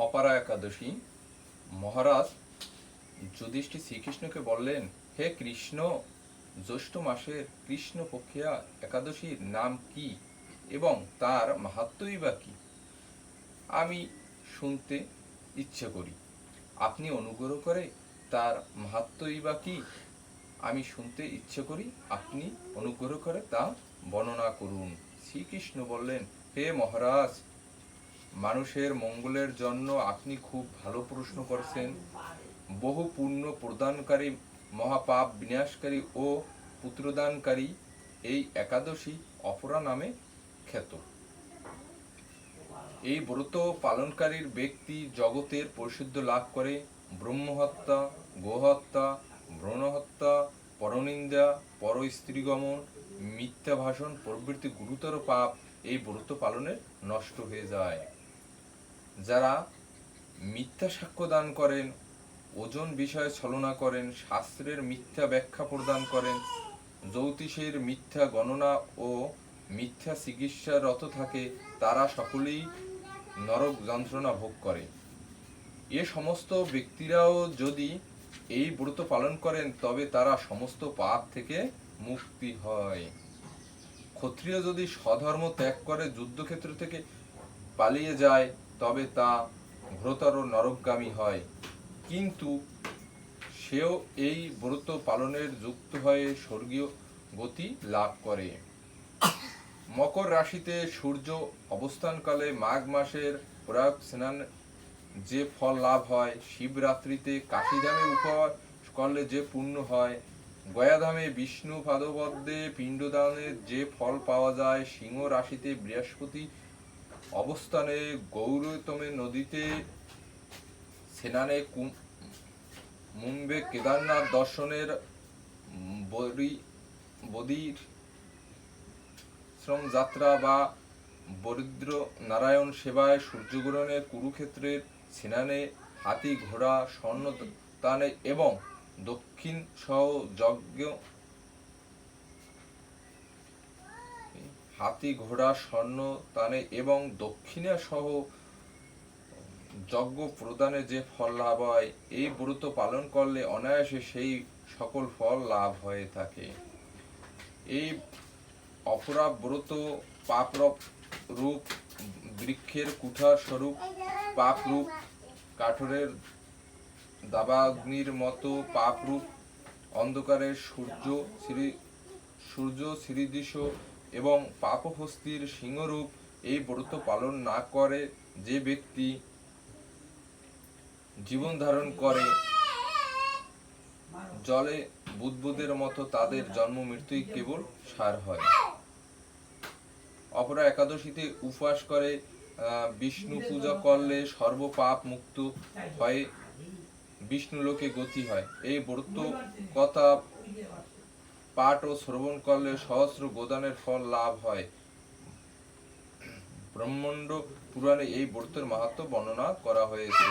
অপারা একাদশী। মহারাজ যুধিষ্ঠির শ্রীকৃষ্ণকে বললেন, হে কৃষ্ণ, জ্যৈষ্ঠ মাসের কৃষ্ণ পক্ষিয়া একাদশীর নাম কি এবং তার মাহাত্ম্যই বা কি? আমি শুনতে ইচ্ছে করি। আপনি অনুগ্রহ করে তার মাহাত্ম্যই বা কি আমি শুনতে ইচ্ছে করি, আপনি অনুগ্রহ করে তা বর্ণনা করুন। শ্রীকৃষ্ণ বললেন, হে মহারাজ, মানুষের মঙ্গলের জন্য আপনি খুব ভালো প্রশ্ন করেছেন। বহু পুণ্য প্রদানকারী, মহাপাপ বিনাশকারী ও পুত্রদানকারী এই একাদশী অপরা নামে খ্যাত। এই ব্রত পালনকারীর ব্যক্তি জগতের পরিশুদ্ধ লাভ করে। ব্রহ্মহত্যা, গোহত্যা, ভ্রূণহত্যা, পরনিন্দা, পর স্ত্রীগমন, মিথ্যা ভাষণ প্রভৃতি গুরুতর পাপ এই ব্রত পালনে নষ্ট হয়ে যায়। যারা মিথ্যা সাক্ষ্য দান করেন, ওজন বিষয়ে ছলনা করেন, শাস্ত্রের মিথ্যা ব্যাখ্যা প্রদান করেন, জ্যোতিষের মিথ্যা গণনা ও মিথ্যা চিকিৎসারত থাকে, তারা সকলেই নরক যন্ত্রণা ভোগ করে। এ সমস্ত ব্যক্তিরাও যদি এই ব্রত পালন করেন তবে তারা সমস্ত পাপ থেকে মুক্তি হয়। ক্ষত্রিয় যদি স্বধর্ম ত্যাগ করে যুদ্ধক্ষেত্র থেকে পালিয়ে যায় তবে তা ঘোরতর নরকগামী হয়, কিন্তু সেও এই ব্রত পালনের যুক্ত হয়ে স্বর্গীয় গতি লাভ করে। মকর রাশিতে সূর্য অবস্থানকালে মাঘ মাসের প্রয়াগ স্নান যে ফল লাভ হয়, শিবরাত্রিতে কাশীধামে উপবাস করলে যে পুণ্য হয়, গয়াধামে বিষ্ণু পাদপদ্মে পিণ্ডদানের যে ফল পাওয়া যায়, সিংহ রাশিতে বৃহস্পতি অবস্থানে গৌরতমে নদীতে স্নানে, মুম্বে কেদারনাথ দর্শনের, বদির শ্রম যাত্রা বা বরিদ্র নারায়ণ সেবায়, সূর্যগ্রহণে, কুরুক্ষেত্রের স্নানে, হাতি ঘোড়া স্বর্ণ দানে এবং দক্ষিণ সহ যজ্ঞ, হাতি ঘোড়া স্বর্ণ দানে এবং দক্ষিণা সহ যজ্ঞ প্রদানে যে ফল লাভ হয়, এই ব্রত পালন করলে অনায়াসে সেই সকল ফল লাভ হয়ে থাকে। এই অপরা ব্রত পাপ রূপ বৃক্ষের কুঠার স্বরূপ, পাপ রূপ কাঠরের দাবাগ্নির মতো পাপ রূপ, অন্ধকারের সূর্য শ্রীদৃশ এবং পাপহস্তির সিংহরূপ। এই ব্রত পালন না করে যে ব্যক্তি জীবন ধারণ করে জলে বুদ্বুদের মতো, তাদের জন্ম মৃত্যুই কেবল সার হয়। অপরা একাদশীতে উপবাস করে বিষ্ণু পূজা করলে সর্ব পাপ মুক্ত হয়ে বিষ্ণু লোকে গতি হয়। এই ব্রত কথা পাঠ ও শ্রবণ করলে সহস্র গোদানের ফল লাভ হয়। ব্রহ্মাণ্ড পুরাণে এই ব্রতের মাহাত্ম্য বর্ণনা করা হয়েছে।